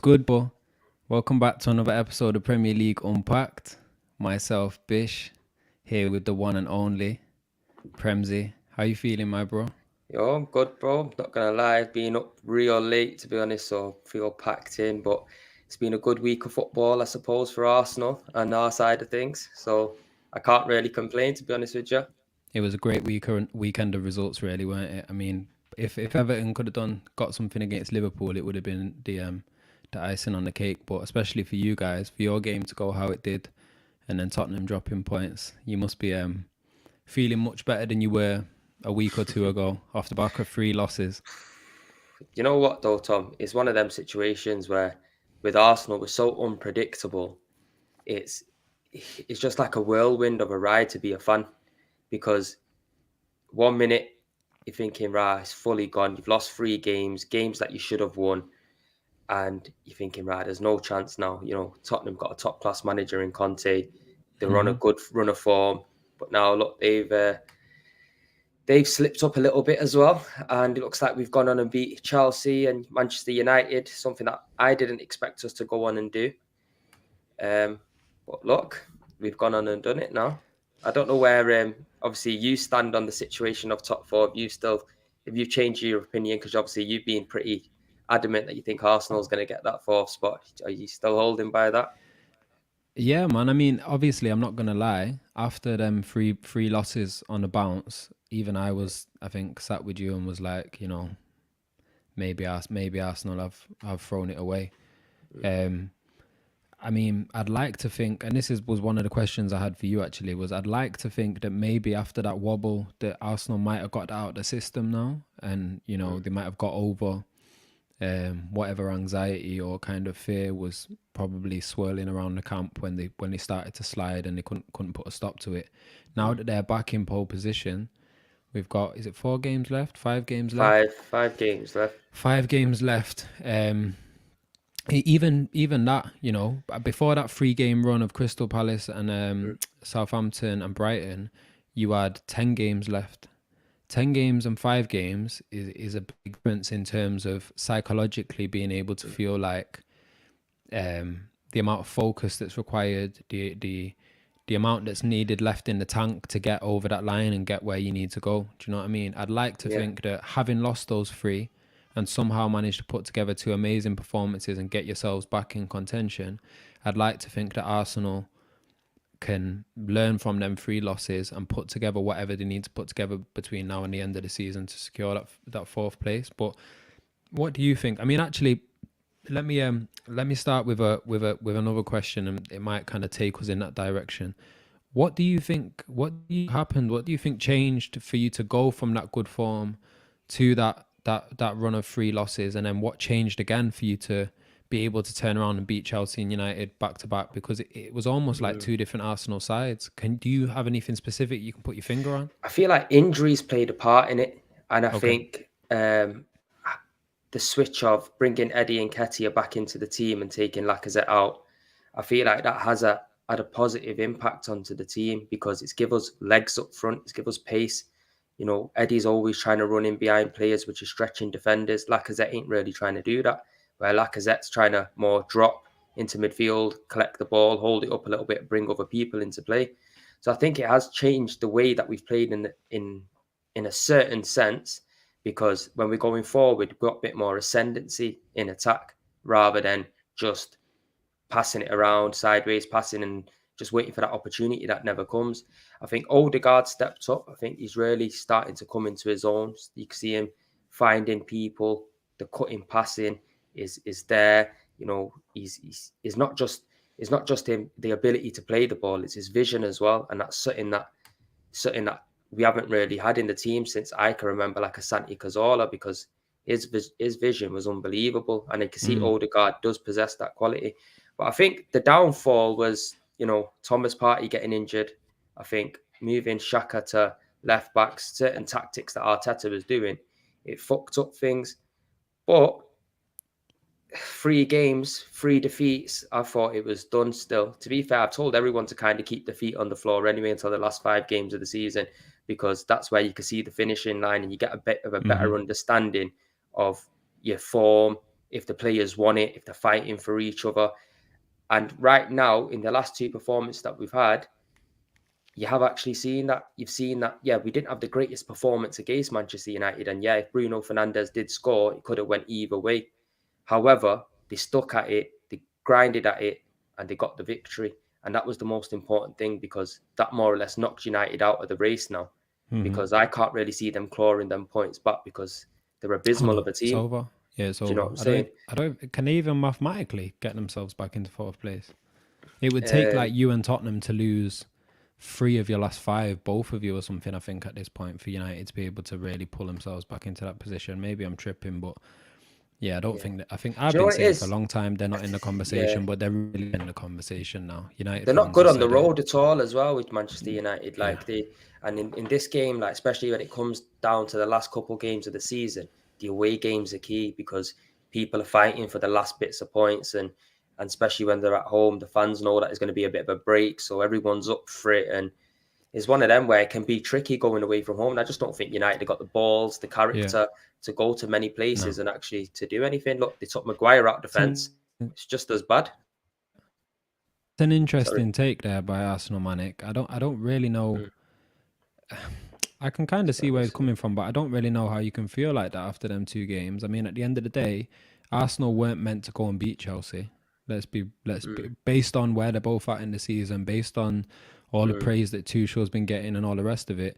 Good, bro. Welcome back to another episode of Premier League Unpacked. Myself, Bish, here with the one and only Premzy. How you feeling, my bro? Yo, I'm good, bro. I'm not gonna lie, I've been up real late to be honest, so I feel packed in. But it's been a good week of football, I suppose, for Arsenal and our side of things. So I can't really complain, to be honest with you. It was a great weekend of results, really, weren't it? I mean, if Everton could have got something against Liverpool, it would have been the icing on the cake. But especially for you guys, for your game to go how it did, and then Tottenham dropping points, you must be feeling much better than you were a week or two ago off the back of 3 losses. You know what, though, Tom? It's one of them situations where with Arsenal, we're so unpredictable. It's it's just like a whirlwind of a ride to be a fan because 1 minute you're thinking, right, it's fully gone. You've lost 3 games that you should have won. And you're thinking, right, there's no chance now. Tottenham got a top class manager in Conte. They were on a Mm-hmm. good run of form, but now look, they've slipped up a little bit as well, and it looks like we've gone on and beat Chelsea and Manchester United, something that I didn't expect us to go on and do. Um, but look, we've gone on and done it now. I don't know where obviously you stand on the situation of top four. If you've changed your opinion, because obviously you've been pretty adamant that you think Arsenal's going to get that fourth spot. Are you still holding by that? Yeah, man. I mean, obviously, I'm not gonna lie. After them three losses on the bounce, even I think, sat with you and was like, maybe Arsenal have thrown it away. Mm. Um, I mean, I'd like to think, and was one of the questions I had for you actually, was I'd like to think that maybe after that wobble, that Arsenal might have got out of the system now, and they might have got over whatever anxiety or kind of fear was probably swirling around the camp when they started to slide and they couldn't put a stop to it. Now Mm. that they're back in pole position, we've got, is it 4 games left? 5 games left? Five games left. 5 games left. Even that, before that 3 game run of Crystal Palace and Mm. Southampton and Brighton, you had 10 games left. 10 games and 5 games is a big difference in terms of psychologically being able to feel like the amount of focus that's required, the amount that's needed left in the tank to get over that line and get where you need to go. Do you know what I mean? I'd like to Yeah. think that having lost those 3 and somehow managed to put together 2 amazing performances and get yourselves back in contention, I'd like to think that Arsenal can learn from them 3 losses and put together whatever they need to put together between now and the end of the season to secure that fourth place. But what do you think? I mean, actually, let me start with another question, and it might kind of take us in that direction. What do you think? Happened? What do you think changed for you to go from that good form to that run of 3 losses, and then what changed again for you to be able to turn around and beat Chelsea and United back to back? Because it was almost like Mm. 2 different Arsenal sides. Do you have anything specific you can put your finger on? I feel like injuries played a part in it, and I Okay. think the switch of bringing Eddie and Ketia back into the team and taking Lacazette out, I feel like that had a positive impact onto the team because it's give us legs up front, it's give us pace. Eddie's always trying to run in behind players, which is stretching defenders. Lacazette ain't really trying to do that, where Lacazette's trying to more drop into midfield, collect the ball, hold it up a little bit, bring other people into play. So I think it has changed the way that we've played in a certain sense because when we're going forward, we've got a bit more ascendancy in attack rather than just passing it around, sideways passing and just waiting for that opportunity that never comes. I think Odegaard stepped up. I think he's really starting to come into his own. You can see him finding people. The cutting passing is there. He's not just him the ability to play the ball. It's his vision as well, and that's something that we haven't really had in the team since I can remember, like a Santi Cazorla, because his vision was unbelievable, and you can see Mm. Odegaard does possess that quality. But I think the downfall was, Thomas Partey getting injured. I think moving Shaka to left backs, certain tactics that Arteta was doing, it fucked up things. But 3 games, 3 defeats, I thought it was done still. To be fair, I've told everyone to kind of keep the feet on the floor anyway until the last 5 games of the season, because that's where you can see the finishing line and you get a bit of a Mm-hmm. better understanding of your form, if the players want it, if they're fighting for each other. And right now, in the last two performances that we've had, you have actually seen that. You've seen that, yeah, we didn't have the greatest performance against Manchester United. And yeah, if Bruno Fernandes did score, it could have went either way. However, they stuck at it, they grinded at it, and they got the victory. And that was the most important thing, because that more or less knocked United out of the race now. Because I can't really see them clawing them points back, because they're Oh abysmal no, of a it's team. over. Yeah, it's Do you know what over. I'm saying? I don't. Can they even mathematically get themselves back into fourth place? It would take Um, like you and Tottenham to lose 3 of your last 5, both of you or something. I think at this point for United to be able to really pull themselves back into that position. Maybe I'm tripping, but yeah, I don't yeah. think that. I think Do I've you know been what it saying for a is? long time they're not in the Yeah. conversation, but they're really in the conversation now. United They're not fans good have on the said it. road at all as well with Manchester United. Yeah, And in this game, like especially when it comes down to the last couple of games of the season, the away games are key, because people are fighting for the last bits of points, and especially when they're at home, the fans know that it's going to be a bit of a break, so everyone's up for it. And it's one of them where it can be tricky going away from home. And I just don't think United have got the balls, the yeah. character to go to many No, places and actually to do anything. Look, they took Maguire out of defence. It's just as bad. it's an Sorry. interesting take there by Arsenal Manic. I don't really know. Mm, I can kind of see sorry, where it's listening. coming from, but I don't really know how you can feel like that after them 2 games. I mean, at the end of the day, Arsenal weren't meant to go and beat Chelsea. Let's be Mm, based on where they're both at in the season, based on all the mm, praise that Tuchel's been getting and all the rest of it.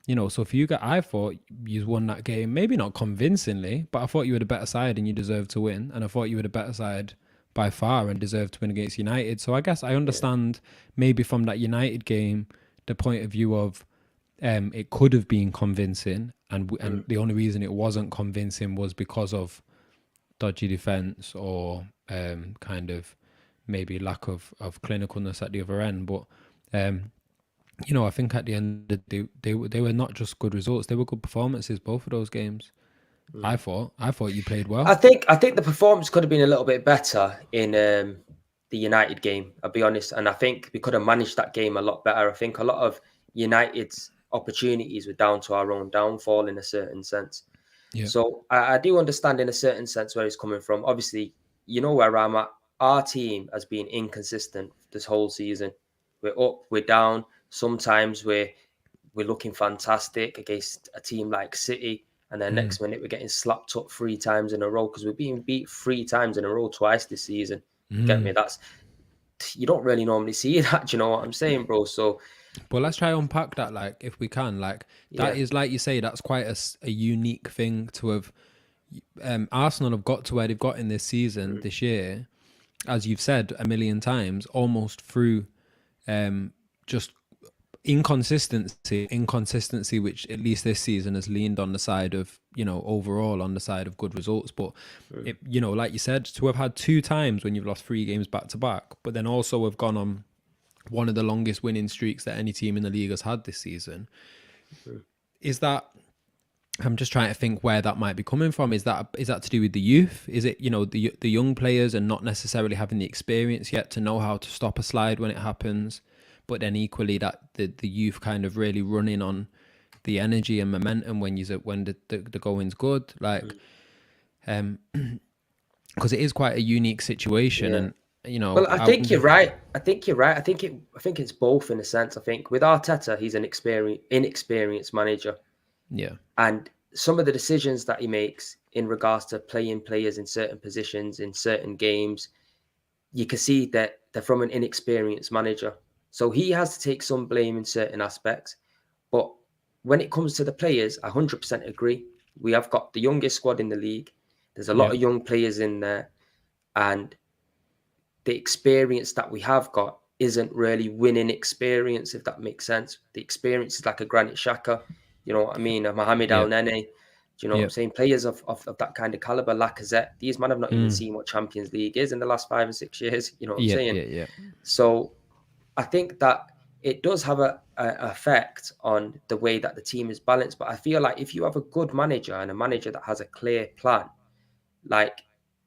You know, so if you got, I thought you won that game, maybe not convincingly, but I thought you were the better side and you deserved to win, and I thought you were the better side by far and deserved to win against United. So I guess I yeah. understand maybe from that United game the point of view of it could have been convincing, and Mm, the only reason it wasn't convincing was because of dodgy defense or kind of maybe lack of clinicalness at the other end. But um, you know, I think at the end of the day, they were not just good results; they were good performances. Both of those games, mm. I thought you played well. I think the performance could have been a little bit better in the United game. I'll be honest, and I think we could have managed that game a lot better. I think a lot of United's opportunities were down to our own downfall in a certain sense. Yeah. So I do understand in a certain sense where he's coming from. Obviously, you know where I'm at. Our team has been inconsistent this whole season. We're up, we're down. Sometimes we're looking fantastic against a team like City, and then Mm. next minute we're getting slapped up 3 times in a row, because we're being beat 3 times in a row twice this season. Get me? Mm. That's, you don't really normally see that. Do you know what I'm saying, bro? So But let's try unpack that, like, if we can. Like, that yeah, is, like you say, that's quite a unique thing to have. Arsenal have got to where they've got in this season, mm, this year, as you've said a million times, almost through just inconsistency, which at least this season has leaned on the side of, you know, overall on the side of good results. But mm, it, you know, like you said, to have had 2 times when you've lost 3 games back to back, but then also have gone on one of the longest winning streaks that any team in the league has had this season. mm. Is that, I'm just trying to think where that might be coming from. Is that to do with the youth? Is it, you know, the young players and not necessarily having the experience yet to know how to stop a slide when it happens, but then equally that the youth kind of really running on the energy and momentum when the going's good, like because it is quite a unique situation. Yeah. And you know, Well, I think you're right. I think you're right. I think it's both in a sense. I think with Arteta, he's an inexperienced manager, yeah, and some of the decisions that he makes in regards to playing players in certain positions in certain games, you can see that they're from an inexperienced manager. So he has to take some blame in certain aspects. But when it comes to the players, I 100% agree. We have got the youngest squad in the league. There's a lot yeah, of young players in there, and the experience that we have got isn't really winning experience, if that makes sense. The experience is like a Granit Xhaka, you know what I mean? A Mohamed yeah, Al Nene, do you know what yeah, I'm saying? Players of that kind of caliber, Lacazette, these men have not even mm, seen what Champions League is in the last 5 or 6 years, you know what I'm yeah, saying? yeah, yeah, So I think that it does have a effect on the way that the team is balanced. But I feel like if you have a good manager and a manager that has a clear plan, like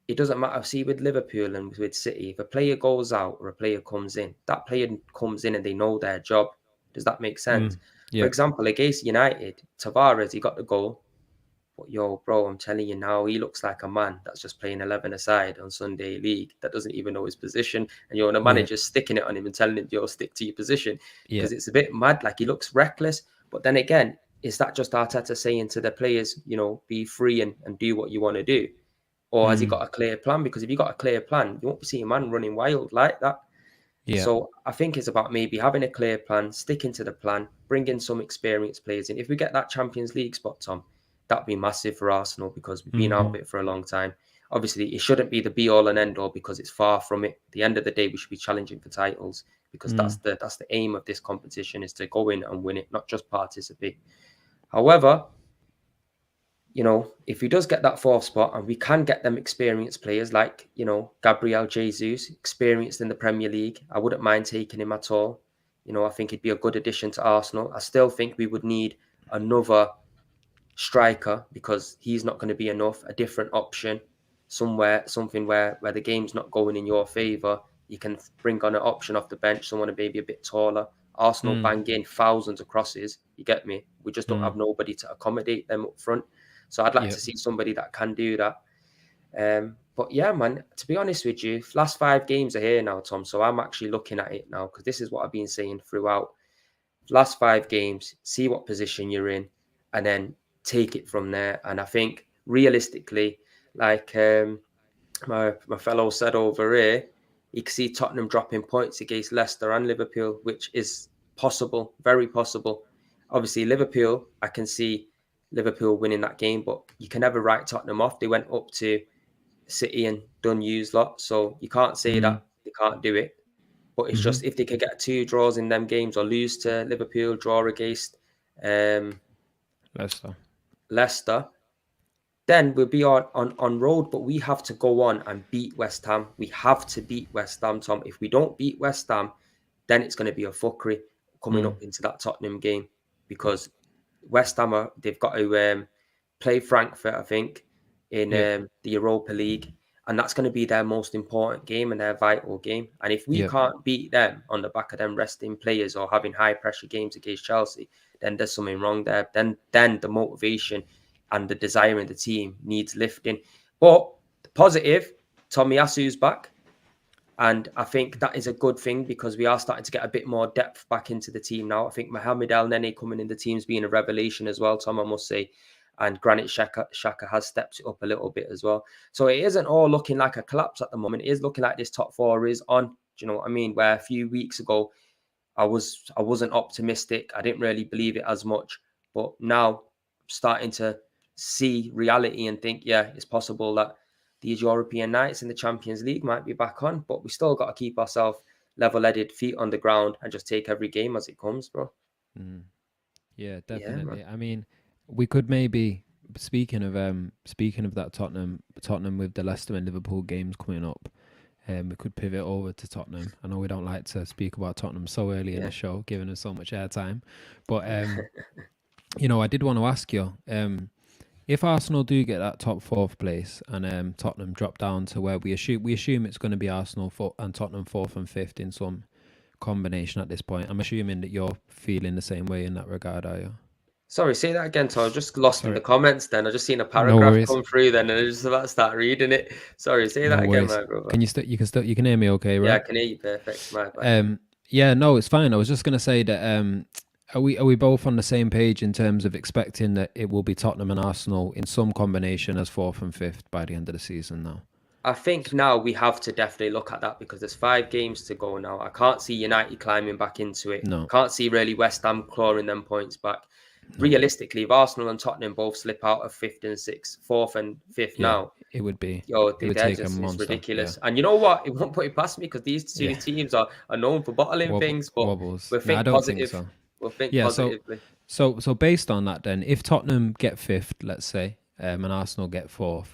it doesn't matter. See, with Liverpool and with City, if a player goes out or a player comes in, that player comes in and they know their job. Does that make sense? For yeah, example, against United, Tavares, he got the goal. But yo, bro, I'm telling you now, he looks like a man that's just playing 11 aside on Sunday League that doesn't even know his position. And you're the Yeah. manager sticking it on him and telling him, yo, stick to your position. Yeah. Because it's a bit mad. Like he looks reckless. But then again, is that just Arteta saying to the players, be free and do what you want to do? Or has he got a clear plan? Because if you got a clear plan, you won't be seeing a man running wild like that. Yeah. So I think it's about maybe having a clear plan, sticking to the plan, bringing some experienced players in. If we get that Champions League spot, Tom, that'd be massive for Arsenal because we've been out of it for a long time. Obviously, it shouldn't be the be all and end all because it's far from it. At the end of the day, we should be challenging for titles because that's the aim of this competition is to go in and win it, not just participate. However, if he does get that fourth spot and we can get them experienced players like, Gabriel Jesus, experienced in the Premier League, I wouldn't mind taking him at all. I think he'd be a good addition to Arsenal. I still think we would need another striker because he's not going to be enough, a different option, something where the game's not going in your favour. You can bring on an option off the bench, someone maybe a bit taller. Arsenal bang in thousands of crosses, you get me? We just don't have nobody to accommodate them up front. So I'd like to see somebody that can do that. But yeah, man, to be honest with you, last 5 games are here now, Tom. So I'm actually looking at it now because this is what I've been saying throughout. Last 5 games, see what position you're in, and then take it from there. And I think realistically, like my fellow said over here, you can see Tottenham dropping points against Leicester and Liverpool, which is possible, very possible. Obviously, Liverpool, I can see Liverpool winning that game, but you can never write Tottenham off. They went up to City and done use lot, so you can't say that they can't do it. But it's just if they could get 2 draws in them games or lose to Liverpool, draw against Leicester, then we'll be on road. But we have to go on and beat West Ham. We have to beat West Ham, Tom. If we don't beat West Ham, then it's going to be a fuckery coming up into that Tottenham game because West Ham they've got to play Frankfurt, I think, in the Europa League, and that's going to be their most important game and their vital game. And if we can't beat them on the back of them resting players or having high pressure games against Chelsea, then there's something wrong there. Then the motivation and the desire in the team needs lifting. But the positive, Tomiyasu's back. And I think that is a good thing because we are starting to get a bit more depth back into the team now. I think Mohamed El Nene coming in the team's been a revelation as well, Tom, I must say. And Granit Xhaka has stepped it up a little bit as well. So it isn't all looking like a collapse at the moment. It is looking like this top 4 is on. Do you know what I mean? Where a few weeks ago, I wasn't optimistic. I didn't really believe it as much. But now I'm starting to see reality and think, yeah, it's possible that these European nights in the Champions League might be back on, but we still got to keep ourselves level-headed, feet on the ground, and just take every game as it comes, bro. Yeah, definitely. Yeah, I mean, we could maybe speaking of that Tottenham with the Leicester and Liverpool games coming up. We could pivot over to Tottenham. I know we don't like to speak about Tottenham so early in the show, giving us so much airtime, but I did want to ask you. If Arsenal do get that top 4th place and Tottenham drop down to where we assume it's going to be Arsenal and Tottenham 4th and 5th in some combination at this point. I'm assuming that you're feeling the same way in that regard, are you? Sorry, say that again, Tom. I was just lost in the comments then. I just seen a paragraph come through then and I was just about to start reading it. Sorry, say that again, my brother. You can hear me okay, right? Yeah, I can hear you perfect. My bad. Yeah, no, it's fine. I was just going to say that are we both on the same page in terms of expecting that it will be Tottenham and Arsenal in some combination as 4th and 5th by the end of the season now? I think now we have to definitely look at that because there's 5 games to go now. I can't see United climbing back into it. No. Can't see really West Ham clawing them points back. No. Realistically, if Arsenal and Tottenham both slip out of 5th and 6th, 4th and 5th now, it would be. It's ridiculous. Yeah. And you know what? It won't put it past me because these 2 teams are known for bottling things, but wobbles. We'll think positive. So. We'll think positively. So based on that, then, if Tottenham get 5th, let's say, and Arsenal get 4th,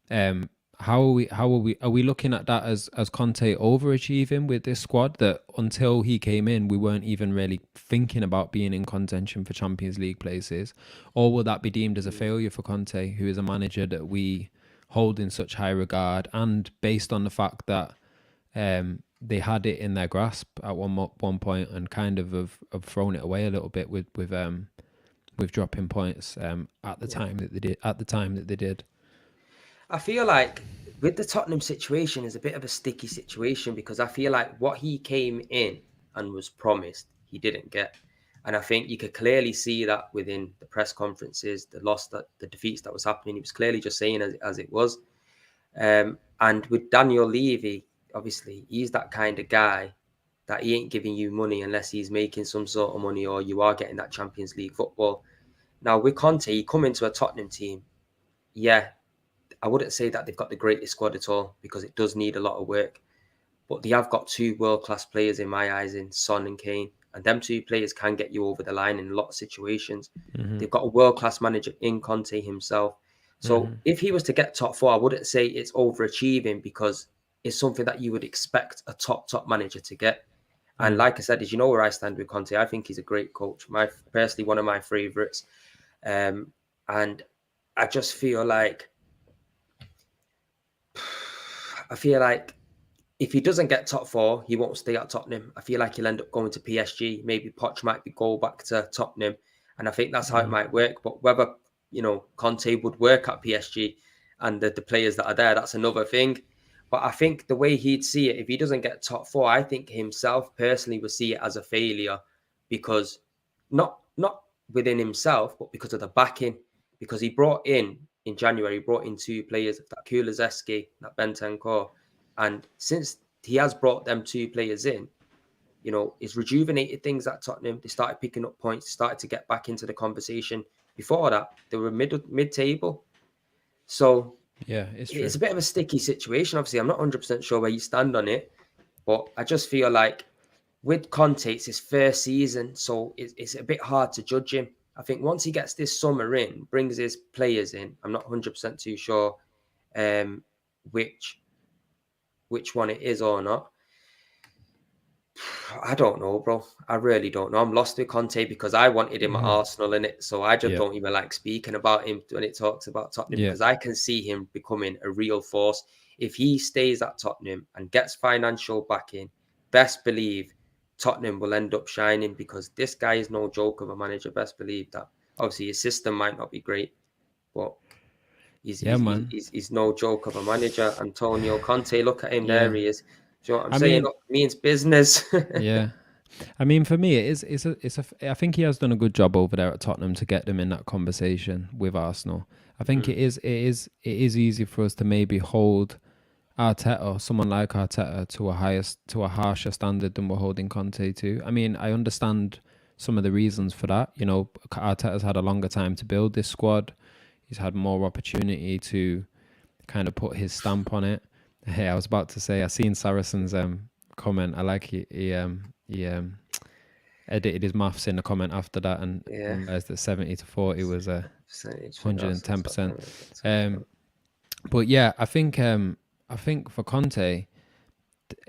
are we looking at that as Conte overachieving with this squad that until he came in we weren't even really thinking about being in contention for Champions League places, or will that be deemed as a failure for Conte, who is a manager that we hold in such high regard, and based on the fact that they had it in their grasp at one point and kind of have thrown it away a little bit with with dropping points at the time that they did. At the time that they did. I feel like with the Tottenham situation is a bit of a sticky situation because I feel like what he came in and was promised, he didn't get. And I think you could clearly see that within the press conferences, the defeats that was happening. He was clearly just saying as it was. And with Daniel Levy, obviously, he's that kind of guy that he ain't giving you money unless he's making some sort of money or you are getting that Champions League football. Now, with Conte, he come into a Tottenham team. Yeah, I wouldn't say that they've got the greatest squad at all because it does need a lot of work. But they have got two world-class players in my eyes in Son and Kane. And them two players can get you over the line in a lot of situations. Mm-hmm. They've got a world-class manager in Conte himself. So if he was to get top four, I wouldn't say it's overachieving because it's something that you would expect a top manager to get. And like I said, as you know where I stand with Conte, I think he's a great coach. Personally, one of my favourites. And I just feel like if he doesn't get top four, he won't stay at Tottenham. I feel like he'll end up going to PSG. Maybe Poch might go back to Tottenham. And I think that's how it might work. But whether, Conte would work at PSG and the players that are there, that's another thing. But I think the way he'd see it, if he doesn't get top four, I think himself personally would see it as a failure because not within himself, but because of the backing. Because he brought in January, two players, that Kulusevski, that Bentancur. And since he has brought them two players in, it's rejuvenated things at Tottenham. They started picking up points, started to get back into the conversation. Before that, they were mid-table. So yeah, it's a bit of a sticky situation. Obviously, I'm not 100% sure where you stand on it, but I just feel like with Conte, it's his first season, so it's a bit hard to judge him. I think once he gets this summer in, brings his players in, I'm not 100% too sure which one it is or not. I don't know, bro. I really don't know. I'm lost with Conte because I wanted him at Arsenal in it, so I just don't even like speaking about him when it talks about Tottenham because I can see him becoming a real force. If he stays at Tottenham and gets financial backing, best believe Tottenham will end up shining because this guy is no joke of a manager. Best believe that. Obviously, his system might not be great, but he's no joke of a manager. Antonio Conte, look at him. There he is. Do you know what I'm saying? Look, means business. Yeah. I mean, for me, I think he has done a good job over there at Tottenham to get them in that conversation with Arsenal. I think it is easy for us to maybe hold Arteta, someone like Arteta, to a harsher standard than we're holding Conte to. I mean, I understand some of the reasons for that. Arteta's had a longer time to build this squad. He's had more opportunity to kind of put his stamp on it. Hey, I was about to say, I seen Saracen's comment. I like he edited his maths in the comment after that and realized that 70-40 was 110%. But yeah, I think for Conte,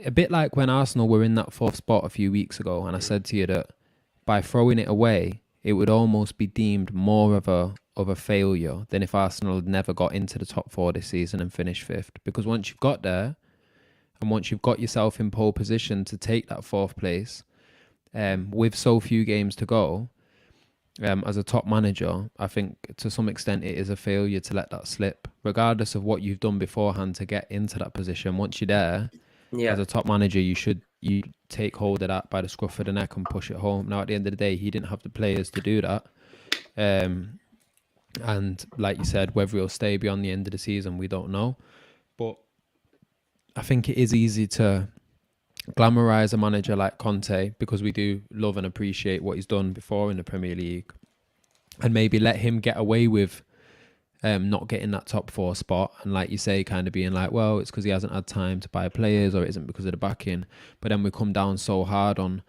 a bit like when Arsenal were in that fourth spot a few weeks ago, and I said to you that by throwing it away, it would almost be deemed more of a failure than if Arsenal had never got into the top four this season and finished fifth. Because once you've got there, and once you've got yourself in pole position to take that fourth place, with so few games to go, as a top manager, I think to some extent it is a failure to let that slip, regardless of what you've done beforehand to get into that position. Once you're there, as a top manager, you take hold of that by the scruff of the neck and push it home. Now, at the end of the day, he didn't have the players to do that. And like you said, whether he'll stay beyond the end of the season, we don't know. But I think it is easy to glamorize a manager like Conte because we do love and appreciate what he's done before in the Premier League, and maybe let him get away with not getting that top four spot, and like you say, kind of being like, well, it's because he hasn't had time to buy players, or it isn't because of the backing. But then we come down so hard on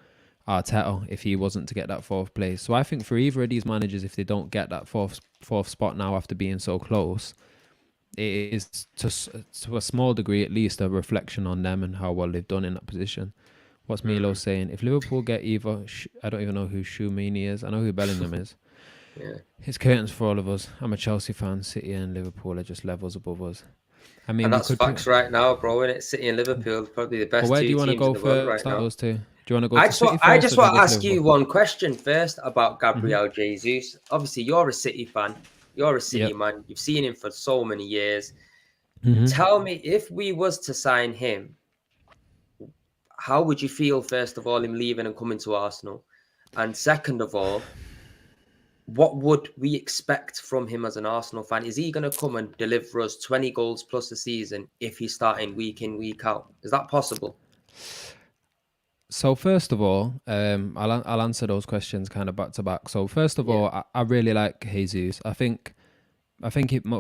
Arteta if he wasn't to get that fourth place. So I think for either of these managers, if they don't get that fourth spot now after being so close, it is to a small degree at least a reflection on them and how well they've done in that position. What's Milo saying? If Liverpool get either, I don't even know who Shoemini is. I know who Bellingham is. Yeah, it's curtains for all of us. I'm a Chelsea fan. City and Liverpool are just levels above us. I mean, and that's facts right now, bro. And it's City and Liverpool, probably the best where do two you want to teams go in the world first? right now. Those two. Do Do you want to go I to just City want, I first, or just do you want to want to go to ask you Liverpool? one question first about Gabriel Jesus. Obviously, you're a City fan. You're a City Yep. man. You've seen him for so many years. hmm Tell me, if we was to sign him, how would you feel, first of all, him leaving and coming to Arsenal? And second of all, what would we expect from him as an Arsenal fan? Is he going to come and deliver us 20 goals plus a season if he's starting week in, week out? Is that possible? So first of all, I'll answer those questions kind of back to back. So first of Yeah. all, I really like Jesus. I think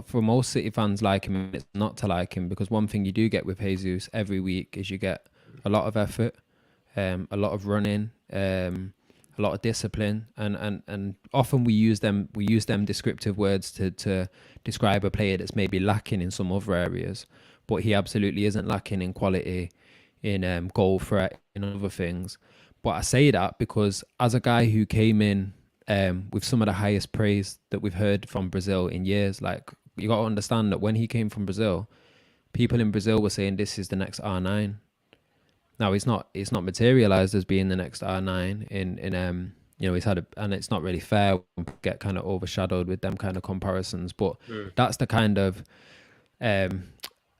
for most City fans like him, and it's not to like him, because one thing you do get with Jesus every week is you get a lot of effort, a lot of running, a lot of discipline, and often we use them descriptive words to describe a player that's maybe lacking in some other areas, but he absolutely isn't lacking in quality, in goal threat, in other things. But I say that because as a guy who came in with some of the highest praise that we've heard from Brazil in years, like, you got to understand that when he came from Brazil, people in Brazil were saying this is the next R9. Now it's not materialized as being the next R9 he's had and it's not really fair when people get kind of overshadowed with them kind of comparisons, but Mm. that's the kind of um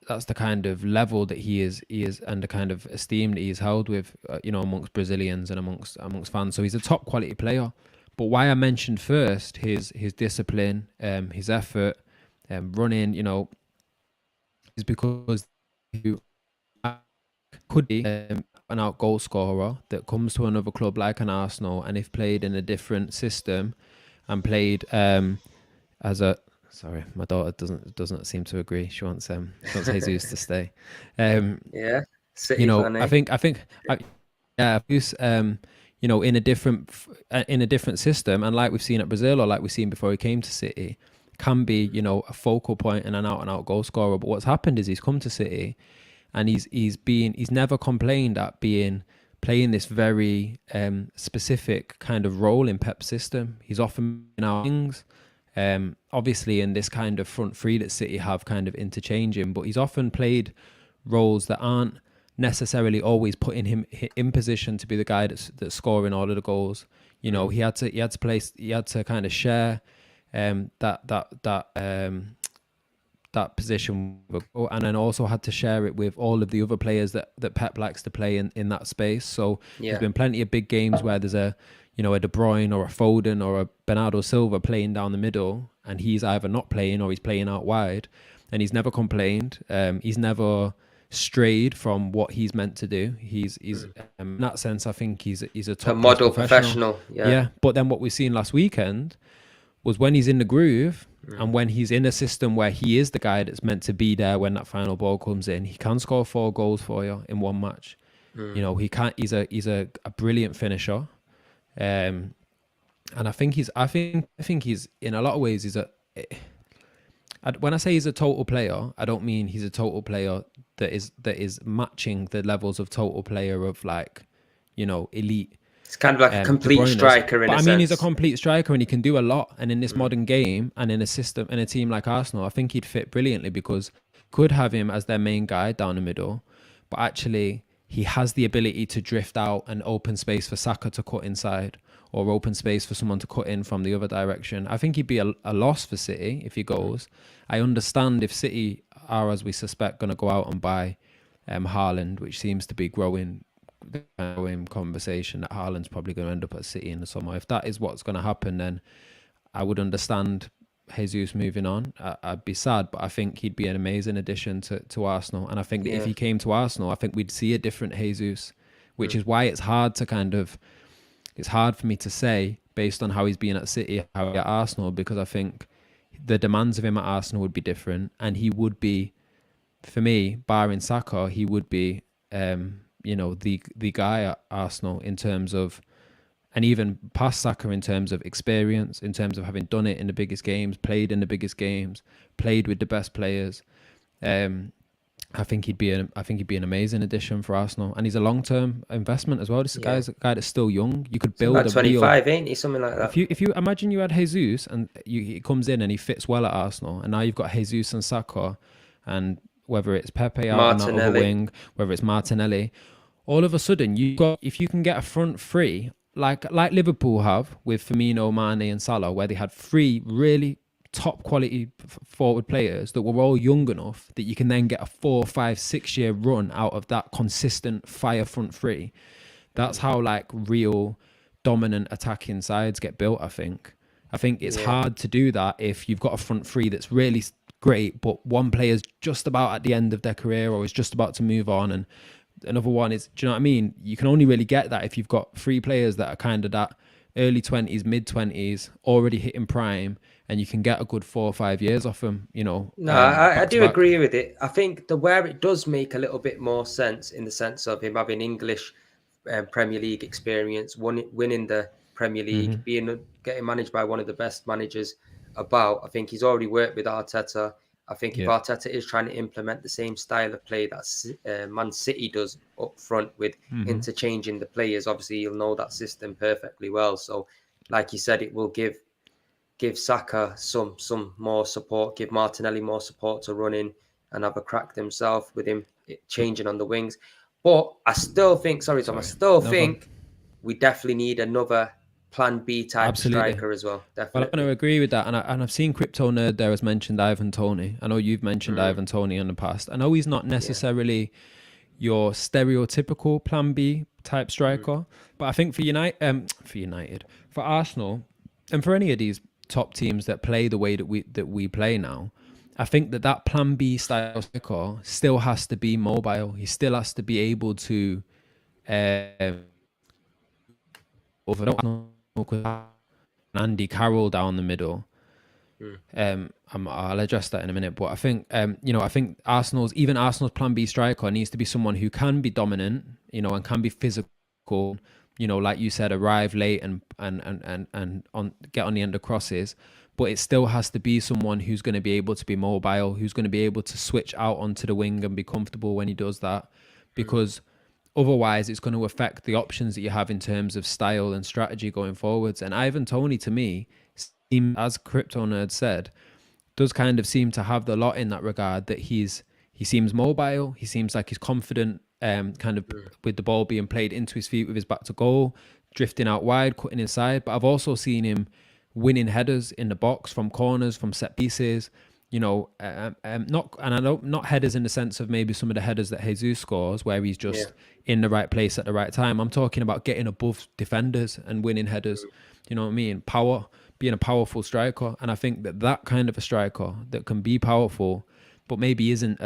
that's the kind of level that he is, and the kind of esteem that he's held with, amongst Brazilians and amongst fans. So he's a top quality player. But why I mentioned first his discipline, his effort, running, is because he could be an out goal scorer that comes to another club like an Arsenal, and if played in a different system and played as a sorry, my daughter doesn't seem to agree. She wants Jesus to stay. Yeah. City fan, I eh? think yeah, Jesus, in a different system, and like we've seen at Brazil, or like we've seen before he came to City, can be, a focal point and an out goal scorer. But what's happened is he's come to City, and he's never complained at playing this very specific kind of role in Pep's system. He's often been out wings, obviously in this kind of front three that City have kind of interchanging, but he's often played roles that aren't necessarily always putting him in position to be the guy that's scoring all of the goals. He had to kind of share that position, and then also had to share it with all of the other players that Pep likes to play in that space. So Yeah. there's been plenty of big games where there's a De Bruyne or a Foden or a Bernardo Silva playing down the middle, and he's either not playing or he's playing out wide, and he's never complained. He's never strayed from what he's meant to do. He's in that sense, I think he's a A top class model professional. professional. Yeah. Yeah, but then what we've seen last weekend was when he's in the groove, and when he's in a system where he is the guy that's meant to be there when that final ball comes in, he can score 4 goals for you in one match. He can't. He's a brilliant finisher, and I think he's in a lot of ways when I say he's a total player, I don't mean he's a total player that is matching the levels of total player of, like, elite. It's kind of like a De complete Bruyne's. striker in But a I sense. mean, he's a complete striker and he can do a lot. And in this modern game and in a system, in a team like Arsenal, I think he'd fit brilliantly, because could have him as their main guy down the middle, but actually he has the ability to drift out and open space for Saka to cut inside, or open space for someone to cut in from the other direction. I think he'd be a loss for City if he goes. I understand if City are, as we suspect, going to go out and buy Haaland, which seems to be growing conversation that Haaland's probably going to end up at City in the summer. If that is what's going to happen, then I would understand Jesus moving on. I'd be sad, but I think he'd be an amazing addition to Arsenal. And I think that if he came to Arsenal, I think we'd see a different Jesus, which is why it's hard for me to say, based on how he's been at City, how at Arsenal, because I think the demands of him at Arsenal would be different, and he would be, for me, barring Saka, he would be the guy at Arsenal in terms of, and even past Saka in terms of experience, in terms of having done it in the biggest games, played in the biggest games, played with the best players. I think he'd be an amazing addition for Arsenal, and he's a long-term investment as well. This guy's a guy that's still young. You could build about 25, ain't he? Something like that. If you imagine you had Jesus and he comes in and he fits well at Arsenal, and now you've got Jesus and Saka, and whether it's Pepe out on that other wing, whether it's Martinelli, all of a sudden you got, if you can get a front three like Liverpool have with Firmino, Mane, and Salah, where they had three really top quality forward players that were all young enough that you can then get a 4, 5, 6 year run out of that consistent fire front three. That's how like real dominant attacking sides get built. I think it's Yeah. hard to do that if you've got a front three that's really great, but one player's just about at the end of their career or is just about to move on, and another one is, do you know what I mean? You can only really get that if you've got three players that are kind of that early 20s, mid 20s, already hitting prime, and you can get a good 4 or 5 years off them, No, I back to do back. agree with it. I think where it does make a little bit more sense in the sense of him having English Premier League experience, winning the Premier League, getting managed by one of the best managers about. I think he's already worked with Arteta. I think if Yeah. Arteta is trying to implement the same style of play that Man City does up front with interchanging the players, obviously he'll know that system perfectly well. So, like you said, it will give Saka some more support, give Martinelli more support to run in and have a crack themselves with him changing on the wings. But I still think, sorry, Tom, I still No, go on. think we definitely need another plan B type of Absolutely. striker as well. Well, I'm going to Definitely. agree with that. And I've seen Crypto Nerd there has mentioned Ivan Toney. I know you've mentioned Ivan Toney in the past. I know he's not Yeah. necessarily your stereotypical plan B type striker, but I think for Arsenal, and for any of these top teams that play the way that we play now, I think that plan B style striker still has to be mobile. He still has to be able to over Andy Carroll down the middle. I'll address that in a minute, but I think I think Arsenal's plan B striker needs to be someone who can be dominant, and can be physical, like you said, arrive late and on get on the end of crosses, but it still has to be someone who's going to be able to be mobile, who's going to be able to switch out onto the wing and be comfortable when he does that, because otherwise it's going to affect the options that you have in terms of style and strategy going forwards. And Ivan Toney, to me, as Crypto Nerd said, does kind of seem to have the lot in that regard, that he seems mobile, he seems like he's confident, kind of with the ball being played into his feet with his back to goal, drifting out wide, cutting inside. But I've also seen him winning headers in the box from corners, from set pieces, not headers in the sense of maybe some of the headers that Jesus scores where he's just in the right place at the right time. I'm talking about getting above defenders and winning headers. You know what I mean? Being a powerful striker. And I think that kind of a striker that can be powerful, but maybe isn't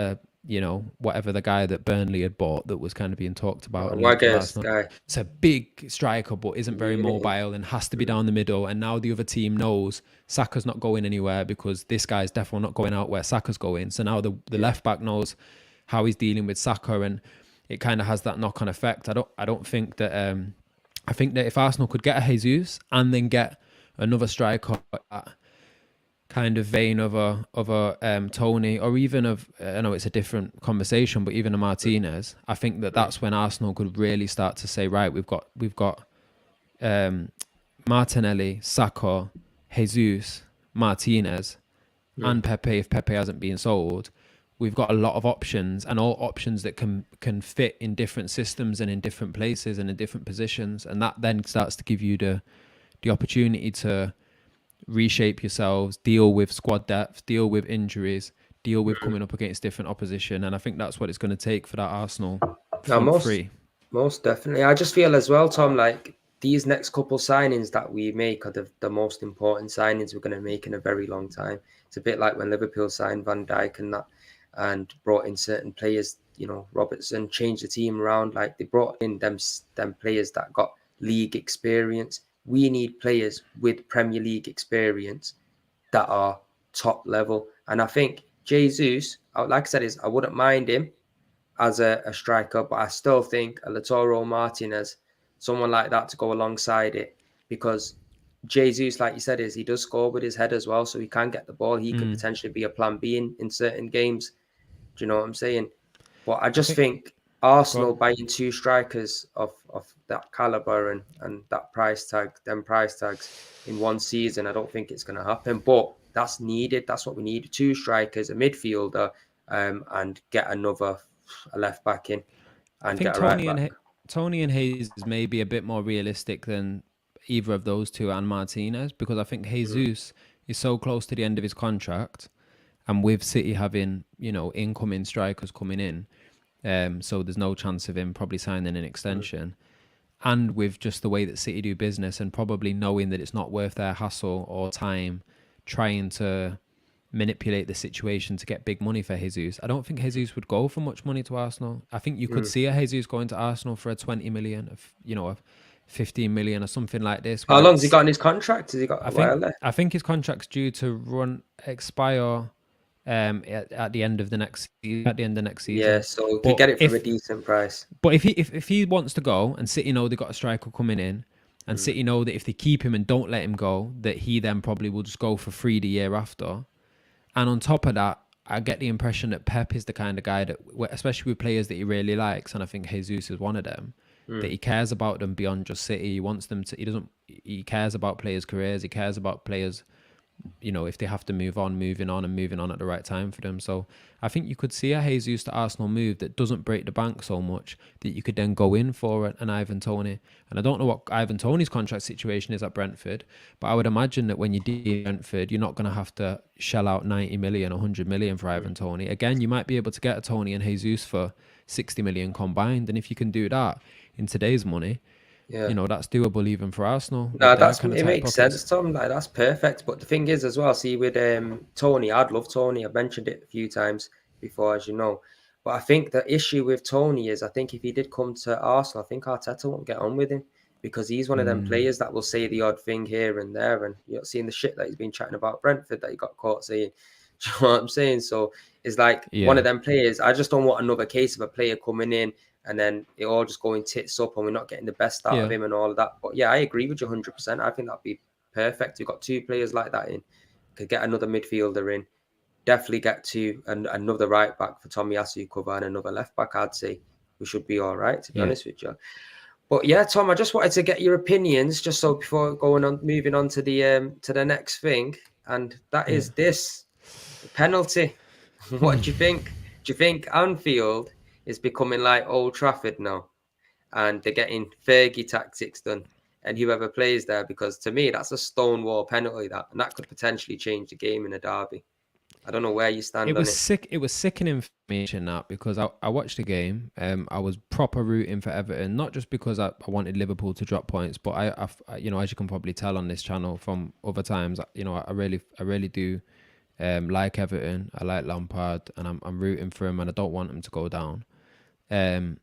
whatever the guy that Burnley had bought that was kind of being talked about and linked with Wagger's Arsenal. guy. It's a big striker, but isn't very mobile and has to be down the middle. And now the other team knows Saka's not going anywhere because this guy's definitely not going out where Saka's going. So now the left back knows how he's dealing with Saka, and it kind of has that knock-on effect. I don't think that I think that if Arsenal could get a Jesus and then get another striker kind of vein of a Toney, or even of, I know it's a different conversation, but even a Martinez, I think that's when Arsenal could really start to say, right, we've got Martinelli, Saka, Jesus, Martinez, and Pepe. If Pepe hasn't been sold, we've got a lot of options, and all options that can fit in different systems and in different places and in different positions, and that then starts to give you the opportunity to reshape yourselves, deal with squad depth, deal with injuries, deal with coming up against different opposition. And I think that's what it's going to take for that Arsenal front three. Most definitely. I just feel as well, Tom, like these next couple signings that we make are the most important signings we're going to make in a very long time. It's a bit like when Liverpool signed Van Dijk and brought in certain players, Robertson, changed the team around. Like they brought in them players that got league experience. We need players with Premier League experience that are top level. And I think Jesus, like I said, I wouldn't mind him as a striker, but I still think a Lautaro Martinez, someone like that to go alongside it, because Jesus, like you said, he does score with his head as well, so he can get the ball. He could potentially be a plan B in certain games. Do you know what I'm saying? But I just think Arsenal buying two strikers of that caliber and that price tags in one season, I don't think it's going to happen. But that's needed. That's what we need. Two strikers, a midfielder, and get a left back in and get a right back. Tony and Hayes is maybe a bit more realistic than either of those two and Martinez, because I think Mm, Jesus is so close to the end of his contract, and with City having, incoming strikers coming in, so there's no chance of him probably signing an mm, extension. And with just the way that City do business, and probably knowing that it's not worth their hassle or time trying to manipulate the situation to get big money for Jesus. I don't think Jesus would go for much money to Arsenal. I think you could mm. see a Jesus going to Arsenal for a 20 million, a 15 million or something like this. How Where long's he it's, got in his contract? Has he got I a while think, left? I think his contract's due to expire at the end of the next season, at the end of next Yeah, season. so he could But get it for a if decent price. but if he wants to go, and City know they got a striker coming in, and Mm, City know that if they keep him and don't let him go, that he then probably will just go for free the year after. And on top of that, I get the impression that Pep is the kind of guy that, especially with players that he really likes, and I think Jesus is one of them, that mm. he cares about them beyond just City. He wants them to. He doesn't. He cares about players' careers. He cares about players, if they have to move on, moving on and moving on at the right time for them. So I think you could see a Jesus to Arsenal move that doesn't break the bank so much that you could then go in for an Ivan Toney. And I don't know what Ivan Toney's contract situation is at Brentford, but I would imagine that when you do Brentford, you're not going to have to shell out 90 million, 100 million for Ivan Toney. Again, you might be able to get a Toney and Jesus for 60 million combined. And if you can do that in today's money, Yeah. that's doable even for Arsenal No, with their kind of it tight makes pockets. sense, Tom. Like that's perfect. But the thing is, as well, see with Tony, I'd love Tony. I've mentioned it a few times before, as you know. But I think the issue with Tony is, I think if he did come to Arsenal, I think Arteta won't get on with him because he's one of them Mm, players that will say the odd thing here and there, and you're seeing the shit that he's been chatting about Brentford that he got caught saying. Do you know what I'm saying? So it's like one of yeah, them players. I just don't want another case of a player coming in and then it all just going tits up and we're not getting the best out of yeah. him and all of that. But yeah, I agree with you 100%. I think that'd be perfect. You've got two players like that in, could get another midfielder in, definitely get to another right back for Tomiyasu cover and another left back. I'd say we should be all right, to be Yeah. honest with you. But yeah, Tom, I just wanted to get your opinions just so before moving on to the next thing, and that Yeah. is this penalty. What do you think? Do you think Anfield is becoming like Old Trafford now? And they're getting Fergie tactics done and whoever plays there, because to me that's a stonewall penalty and that could potentially change the game in a derby. I don't know where you stand It on was it. sick. It was sickening information that, because I watched the game. I was proper rooting for Everton, not just because I wanted Liverpool to drop points, but as you can probably tell on this channel from other times, I really do like Everton. I like Lampard, and I'm rooting for him, and I don't want him to go down. Um,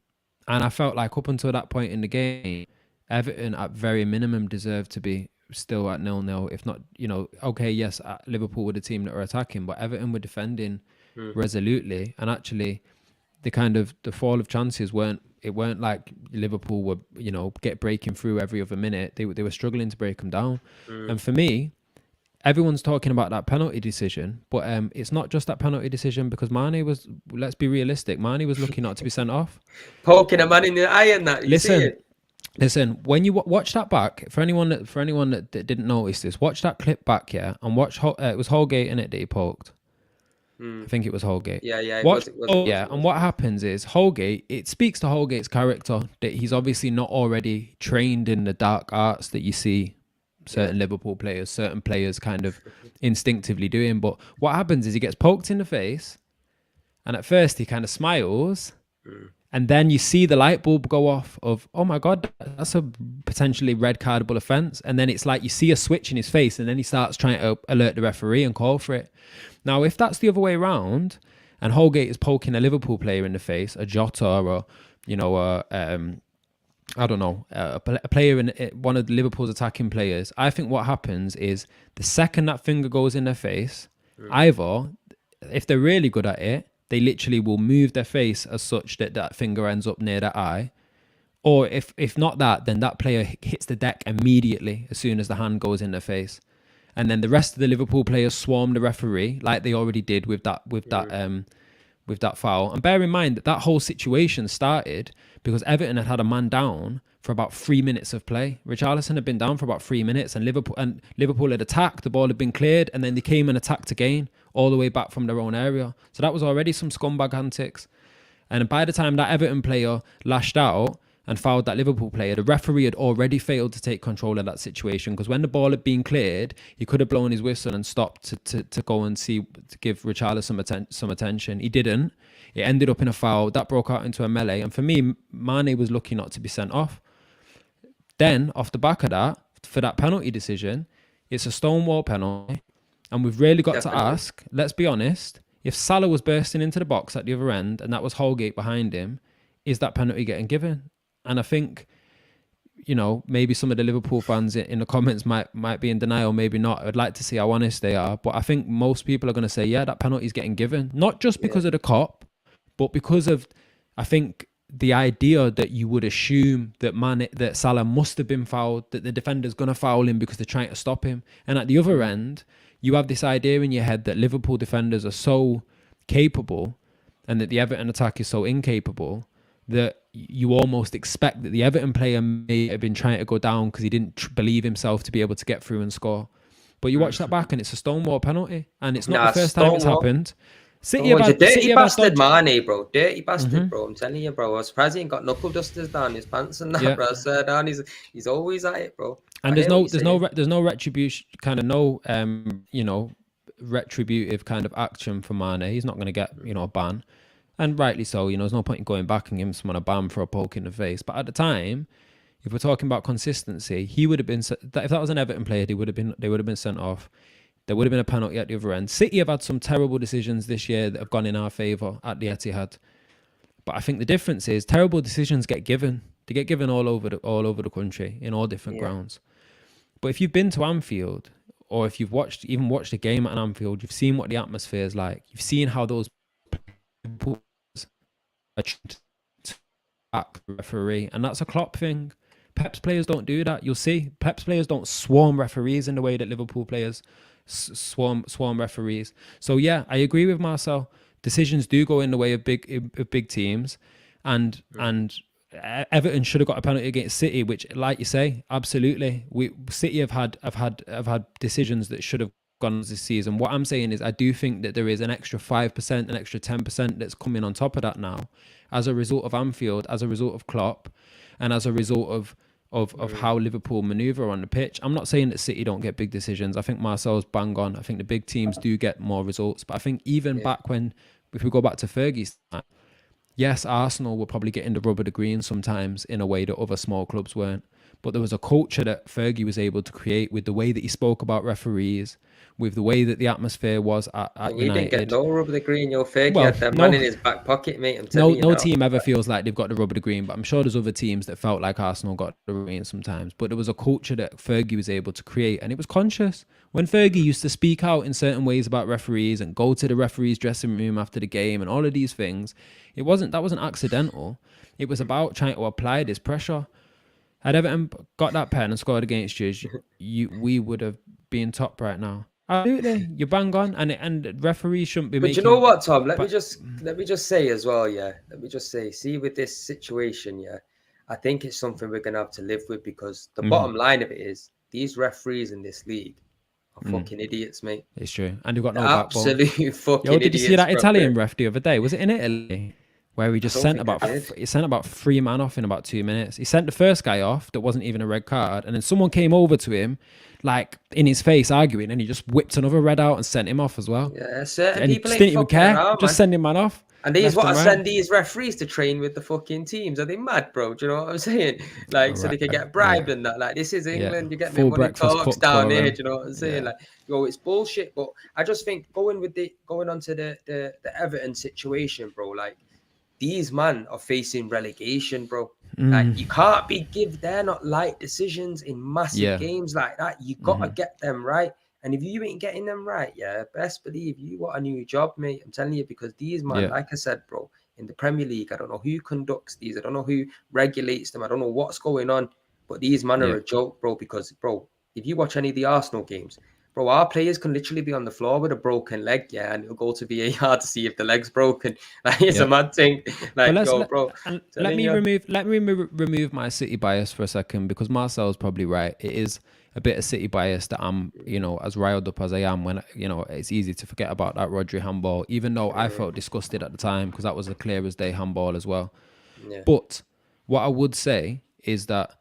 and I felt like up until that point in the game, Everton at very minimum deserved to be still at 0-0. If not, okay, yes, Liverpool were the team that were attacking, but Everton were defending Mm, resolutely. And actually, the fall of chances weren't like Liverpool were, get breaking through every other minute. They were struggling to break them down. mm. And for me, everyone's talking about that penalty decision, but it's not just that penalty decision, because Mane was, let's be realistic, Mane was lucky not to be sent off. Poking a man in the eye and that, you see Listen, it? listen. When you watch that back, for anyone that didn't notice this, watch that clip back, yeah, and watch. It was Holgate in it that he poked. I Mm. think it was Holgate. Yeah, yeah, Watch. it Oh was, yeah, and what happens is Holgate. It speaks to Holgate's character that he's obviously not already trained in the dark arts that you see yeah. certain Liverpool players, certain players kind of instinctively doing. But what happens is he gets poked in the face, and at first he kind of smiles, Mm, and then you see the light bulb go off of, oh my God, that's a potentially red cardable offence. And then it's like you see a switch in his face, and then he starts trying to alert the referee and call for it. Now, if that's the other way around, and Holgate is poking a Liverpool player in the face, a Jota or, I don't know, a player in one of Liverpool's attacking players, I think what happens is the second that finger goes in their face, mm, either if they're really good at it, they literally will move their face as such that that finger ends up near their eye. Or if not that, then that player hits the deck immediately as soon as the hand goes in their face. And then the rest of the Liverpool players swarm the referee like they already did with that foul. And bear in mind that that whole situation started because Everton had a man down for about 3 minutes of play. Richarlison had been down for about 3 minutes, and Liverpool had attacked. The ball had been cleared, and then they came and attacked again all the way back from their own area. So that was already some scumbag antics. And by the time that Everton player lashed out and fouled that Liverpool player, the referee had already failed to take control of that situation, because when the ball had been cleared, he could have blown his whistle and stopped to go and see, to give Richarlison some attention. He didn't. It ended up in a foul that broke out into a melee, and for me, Mane was lucky not to be sent off. Then off the back of that, for that penalty decision, it's a stonewall penalty, and we've really got to ask, let's be honest, if Salah was bursting into the box at the other end and that was Holgate behind him, is that penalty getting given? And I think, you know, maybe some of the Liverpool fans in the comments might be in denial, maybe not. I'd like to see how honest they are. But I think most people are going to say, yeah, that penalty is getting given. Not just because of the cop, but because of, I think, the idea that you would assume that Salah must have been fouled, that the defender's going to foul him because they're trying to stop him. And at the other end, you have this idea in your head that Liverpool defenders are so capable and that the Everton attack is so incapable that you almost expect that the Everton player may have been trying to go down because he didn't believe himself to be able to get through and score. But you watch that back and it's a stonewall penalty, and it's not the first time it's happened. City about dirty bastard Mane, bro. Dirty bastard, bro. I'm telling you, bro. I was surprised he ain't got knuckle dusters down his pants and that, bro. So down, he's always at it, bro. And there's no retribution, kind of no retributive kind of action for Mane. He's not going to get a ban. And rightly so, there's no point in going back and giving someone a ban for a poke in the face. But at the time, if we're talking about consistency, he would have been, if that was an Everton player, they would have been sent off. There would have been a penalty at the other end. City have had some terrible decisions this year that have gone in our favour at the Etihad. But I think the difference is terrible decisions get given. They get given all over the country in all different grounds. But if you've been to Anfield, or if you've watched a game at an Anfield, you've seen what the atmosphere is like. You've seen how those people back the referee, and that's a Klopp thing. Pep's players don't do that. You'll see Pep's players don't swarm referees in the way that Liverpool players swarm referees. So yeah, I agree with Marcel. Decisions do go in the way of big teams, and Everton should have got a penalty against City, which, like you say, absolutely, City have had decisions that should have gone this season. What I'm saying is, I do think that there is an extra 5%, an extra 10% that's coming on top of that now, as a result of Anfield, as a result of Klopp, and as a result of how Liverpool manoeuvre on the pitch. I'm not saying that City don't get big decisions. I think Marcel's bang on. I think the big teams do get more results. But I think even back when, if we go back to Fergie's time, yes, Arsenal were probably getting the rub of the green sometimes in a way that other small clubs weren't. But there was a culture that Fergie was able to create with the way that he spoke about referees, with the way that the atmosphere was at United. You didn't get no rub of the green. Your Fergie had that man in his back pocket, mate. I'm telling you. No team ever feels like they've got the rub of the green, but I'm sure there's other teams that felt like Arsenal got the rub of the green sometimes. But there was a culture that Fergie was able to create, and it was conscious. When Fergie used to speak out in certain ways about referees and go to the referee's dressing room after the game and all of these things, that wasn't accidental. It was about trying to apply this pressure. Had Everton got that pen and scored against you, we would have been top right now. Absolutely, you bang on, and referees shouldn't be. But you know what, Tom? Let me just say as well, yeah. Let me just say, see, with this situation, yeah, I think it's something we're gonna have to live with, because the bottom line of it is these referees in this league are fucking idiots, mate. It's true, and they've got no backbone. Absolute fucking idiots. Did you see that Italian ref the other day? Was it in Italy? Where he just sent about 3 men off in about 2 minutes. He sent the first guy off that wasn't even a red card, and then someone came over to him, like in his face arguing, and he just whipped another red out and sent him off as well. Yeah, certain and people he didn't even care. Around, just sending man off. And these what I send these referees to train with the fucking teams. Are they mad, bro? Do you know what I'm saying? Like, so they can get bribed and that. Like, this is England. You get me money talks down here. Do you know what I'm saying? Like, it's bullshit. But I just think going on to the Everton situation, bro. Like, these men are facing relegation, bro. Like, you can't they're not light decisions in massive games like that. You gotta get them right. And if you ain't getting them right, best believe you want a new job, mate. I'm telling you, because these men, like I said, bro, in the Premier League, I don't know who conducts these. I don't know who regulates them. I don't know what's going on. But these men are a joke, bro, because, bro, if you watch any of the Arsenal games, bro, our players can literally be on the floor with a broken leg, and it'll go to VAR to see if the leg's broken. Like, it's a mad thing. Like, bro. Let me remove my City bias for a second, because Marcel's probably right. It is a bit of City bias that I'm, as riled up as I am when, it's easy to forget about that Rodri handball, even though I felt disgusted at the time, because that was a clear as day handball as well. Yeah. But What I would say is that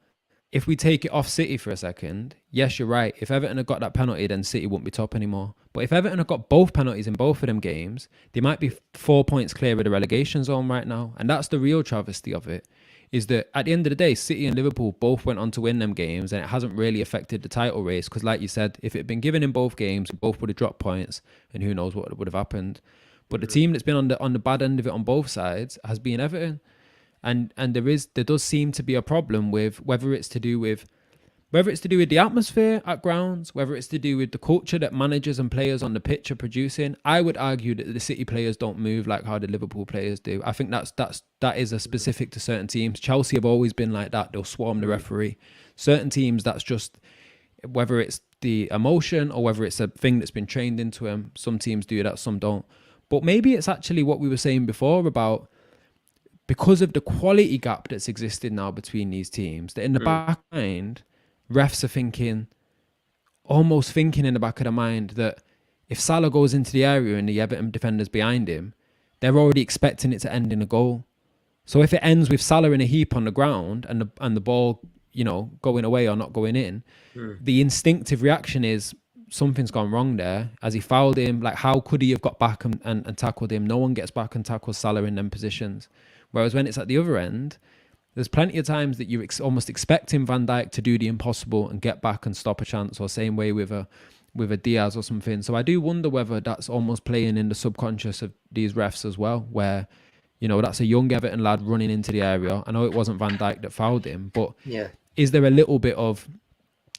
if we take it off City for a second, yes, you're right. If Everton had got that penalty, then City wouldn't be top anymore. But if Everton had got both penalties in both of them games, they might be 4 points clear of the relegation zone right now. And that's the real travesty of it, is that at the end of the day, City and Liverpool both went on to win them games, and it hasn't really affected the title race. Because like you said, if it had been given in both games, both would have dropped points, and who knows what would have happened. But the team that's been on the bad end of it on both sides has been Everton. And there does seem to be a problem with whether it's to do with the atmosphere at grounds, whether it's to do with the culture that managers and players on the pitch are producing. I would argue that the City players don't move like how the Liverpool players do. I think that is a specific to certain teams. Chelsea have always been like that. They'll swarm the referee. Certain teams, that's just, whether it's the emotion or whether it's a thing that's been trained into them. Some teams do that, some don't. But maybe it's actually what we were saying before about, because of the quality gap that's existed now between these teams, that in the back mind, refs are almost thinking in the back of their mind that if Salah goes into the area and the Everton defender's behind him, they're already expecting it to end in a goal. So if it ends with Salah in a heap on the ground and the ball, going away or not going in, the instinctive reaction is something's gone wrong there. As he fouled him, like how could he have got back and tackled him? No one gets back and tackles Salah in them positions. Whereas when it's at the other end, there's plenty of times that you're almost expecting Van Dijk to do the impossible and get back and stop a chance, or same way with a Diaz or something. So I do wonder whether that's almost playing in the subconscious of these refs as well, where, that's a young Everton lad running into the area. I know it wasn't Van Dijk that fouled him, but is there a little bit of,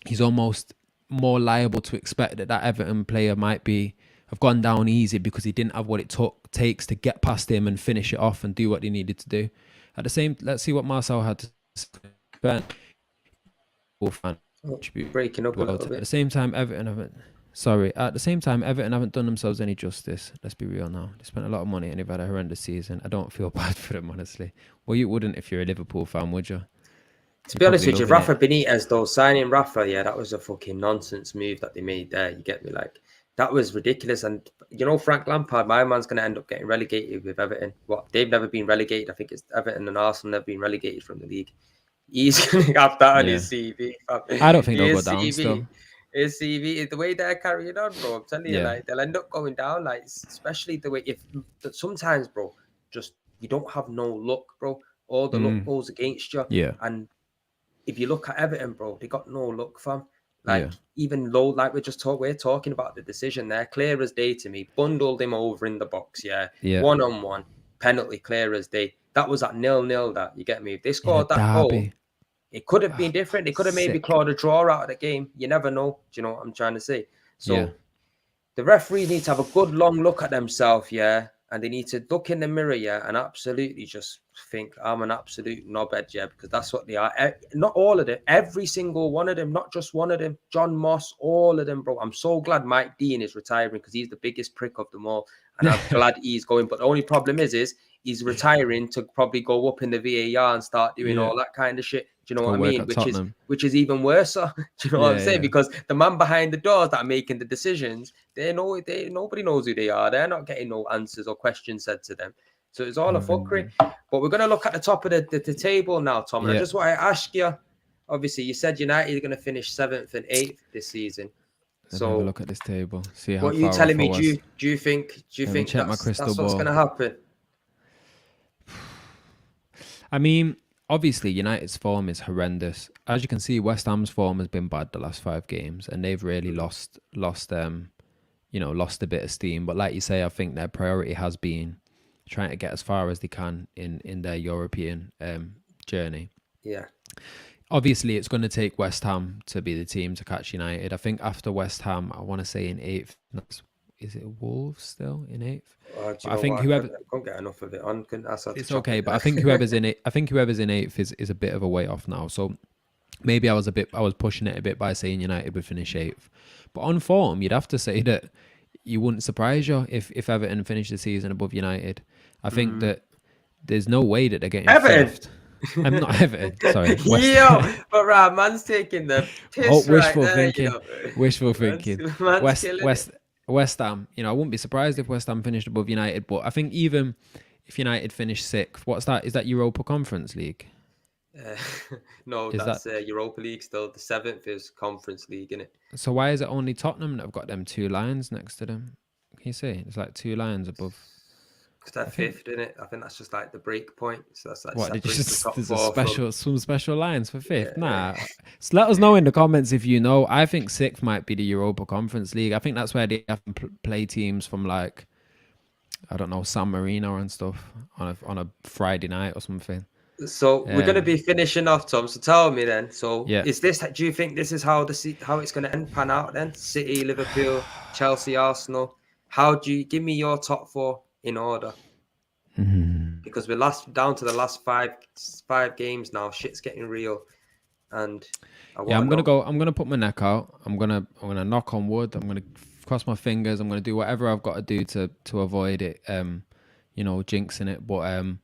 he's almost more liable to expect that Everton player might have gone down easy because he didn't have what it takes to get past him and finish it off and do what he needed to do. At the same, let's see what Marcel had to say. Breaking up a little bit. At the same time, Everton haven't done themselves any justice. Let's be real now. They spent a lot of money and they've had a horrendous season. I don't feel bad for them, honestly. Well, you wouldn't if you're a Liverpool fan, would you? To be honest with you, Rafa Benitez, though, signing Rafa, that was a fucking nonsense move that they made there. You get me? Like, that was ridiculous. And, Frank Lampard, my man's going to end up getting relegated with Everton. They've never been relegated. I think it's Everton and Arsenal never been relegated from the league. He's going to have that on his CV. I don't think they'll go down still. His CV, the way they're carrying on, bro, I'm telling you, like, they'll end up going down, like, especially the way, sometimes, bro, just, you don't have no luck, bro. All the luck goes against you. Yeah. And if you look at Everton, bro, they got no luck, fam. Like, even low, like we're talking about the decision there, clear as day to me. Bundled him over in the box, one-on-one, penalty, clear as day. That was at 0-0, that, you get me? If they scored that goal, it could have been different. They could have maybe clawed a draw out of the game. You never know. Do you know what I'm trying to say? So the referees need to have a good long look at themselves, and they need to look in the mirror, and absolutely just think, I'm an absolute knobhead, because that's what they are. Not all of them, every single one of them, not just one of them. John Moss, all of them, bro. I'm so glad Mike Dean is retiring because he's the biggest prick of them all, and I'm glad he's going. But the only problem is he's retiring to probably go up in the VAR and start doing all that kind of shit. Do you know what I mean? Which is even worse. Do you know what I'm saying? Because the man behind the doors that are making the decisions, nobody knows who they are. They're not getting no answers or questions said to them. So it's all a fuckery. But we're going to look at the top of the table now, Tom. And I just want to ask you, obviously, you said United are going to finish 7th and 8th this season. Let's have a look at this table. See how what are you telling me? Do you think check my crystal ball. What's going to happen? I mean, obviously, United's form is horrendous. As you can see, West Ham's form has been bad the last 5 games, and they've really lost a bit of steam. But like you say, I think their priority has been trying to get as far as they can in their European journey. Yeah. Obviously, it's going to take West Ham to be the team to catch United. I think after West Ham, I want to say in 8th. Is it Wolves still in 8th? I think whoever I can't get enough of it on. It's okay, but I think whoever's in it. I think whoever's in 8th is a bit of a way off now. So maybe I was pushing it a bit by saying United would finish 8th. But on form, you'd have to say that you wouldn't surprise you if Everton finished the season above United. I think that there's no way that they're getting Everton. 5th. I'm not Everton. Sorry. But right, man's taking the piss wishful right thinking. There, Wishful thinking. West Ham. I wouldn't be surprised if West Ham finished above United. But I think even if United finished 6th, what's that? Is that Europa Conference League? Uh, no, Is that that's Europa League still. The 7th is Conference League, innit? so? Why is it only Tottenham that have got them 2 lines next to them? Can you see? It's like 2 lines above. Because they're I think. 5th, innit? I think that's just like the break point. So that's like What did you separates the just? top There's a 4 from. special, some special lines for 5th. Yeah. Nah. So let us know in the comments if you know. I think 6th might be the Europa Conference League. I think that's where they have to play teams from like, I don't know, San Marino and stuff on a Friday night or something. So we're going to be finishing off, Tom. So tell me then. So Yeah. is this? Do you think this is how how it's going to end pan out then? City, Liverpool, Chelsea, Arsenal. How do you give me your top 4 in order? Because we're down to the last five games now. Shit's getting real, and I Yeah, want to know. I'm gonna put my neck out. I'm gonna knock on wood. I'm gonna cross my fingers. I'm gonna do whatever I've got to do to avoid it. Jinxing it. But I'm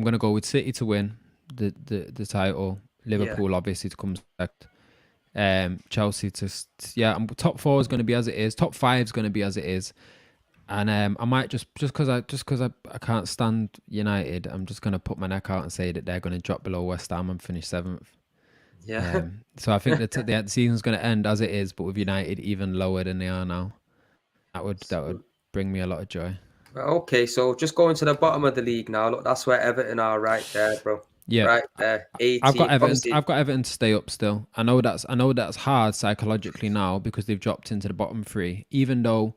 gonna go with City to win the title. Liverpool obviously to come second. Chelsea I'm top 4 is gonna be as it is. Top 5 is gonna be as it is. And I might just because I can't stand United, I'm just gonna put my neck out and say that they're gonna drop below West Ham and finish 7th. Yeah. So I think that the season's going to end as it is, but with United even lower than they are now. That would bring me a lot of joy. Okay, so just going to the bottom of the league now. Look, that's where Everton are right there, bro. Yeah, Right there, I've got 18. Everton. Obviously, I've got Everton to stay up still. I know that's hard psychologically now because they've dropped into the bottom 3. Even though,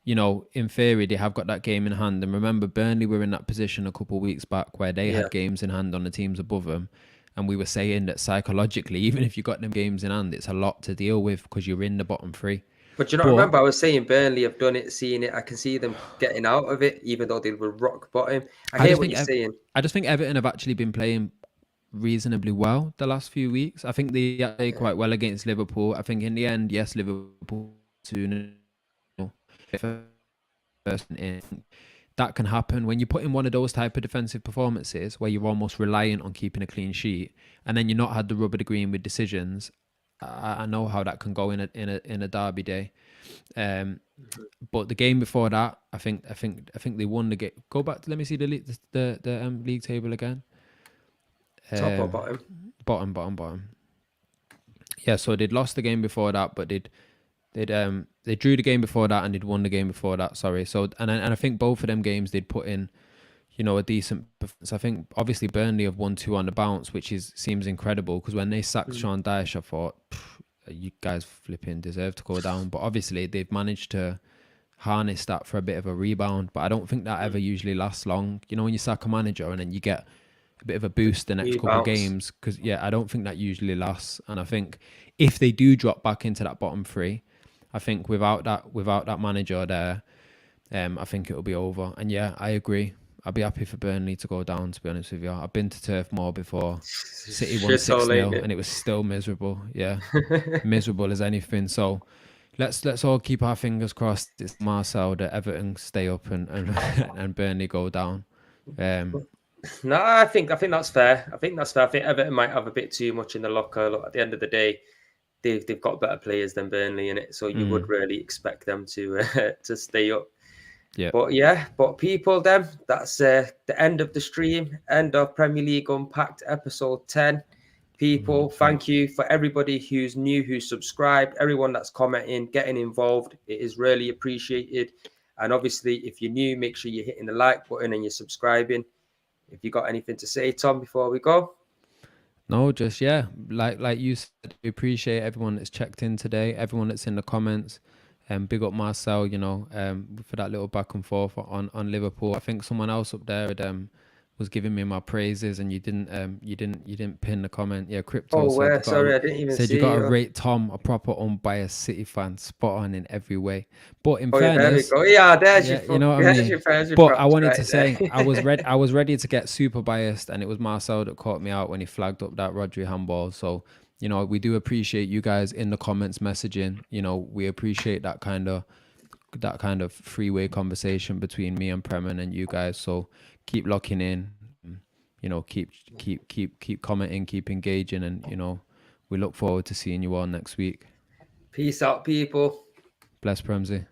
in theory they have got that game in hand. And remember, Burnley were in that position a couple of weeks back where they had games in hand on the teams above them. And we were saying that psychologically, even if you got them games in hand, it's a lot to deal with because you're in the bottom 3. but you know, remember I was saying Burnley have done it, seeing it. I can see them getting out of it, even though they were rock bottom. I hear what you're saying. I just think Everton have actually been playing reasonably well the last few weeks. I think they played quite well against Liverpool. I think in the end, yes, Liverpool 2-0. That can happen when you put in one of those type of defensive performances where you're almost reliant on keeping a clean sheet, and then you're not had the rub of the green with decisions. I know how that can go in a derby day. But the game before that, I think they won the game. Go back. Let me see the league table again. Top or bottom? Bottom. Yeah, so they'd lost the game before that, but they drew the game before that and they'd won the game before that. Sorry. So and I think both of them games they'd put in, a decent performance. I think obviously Burnley have won 2 on the bounce, which seems incredible because when they sacked Sean Dyche, I thought you guys flipping deserve to go down. But obviously they've managed to harness that for a bit of a rebound. But I don't think that ever usually lasts long. When you sack a manager and then you get a bit of a boost the next couple of games, because I don't think that usually lasts. And I think if they do drop back into that bottom 3, I think without that manager there, I think it'll be over. And yeah, I agree. I'd be happy for Burnley to go down, to be honest with you. I've been to Turf Moor before. City won 6-0 and it was still miserable. Yeah, miserable as anything. So let's all keep our fingers crossed. It's Marcel that Everton stay up and Burnley go down. No, I think that's fair. I think Everton might have a bit too much in the locker. Look, at the end of the day, they've got better players than Burnley in it, so you would really expect them to to stay up. Yeah. But people, that's the end of the stream, end of Premier League Unpacked episode 10. People, thank you for everybody who's new, who's subscribed, everyone that's commenting, getting involved. It is really appreciated. And obviously, if you're new, make sure you're hitting the like button and you're subscribing. If you got anything to say, Tom, before we go? No, just like you said, we appreciate everyone that's checked in today, everyone that's in the comments. Big up Marcel, for that little back and forth on Liverpool. I think someone else up there was giving me my praises, and you didn't pin the comment. Yeah, Crypto. Oh, where? Sorry, I didn't even see. Said you got to rate Tom a proper unbiased City fan, spot on in every way. But in fairness, there we go. Yeah, there's your. You know what I mean. But I wanted to say I was ready to get super biased, and it was Marcel that caught me out when he flagged up that Rodri handball. So we do appreciate you guys in the comments messaging. We appreciate that kind of freeway conversation between me and Preman and you guys. So keep locking in, keep commenting, keep engaging, and we look forward to seeing you all next week. Peace out, people. Bless Premsy.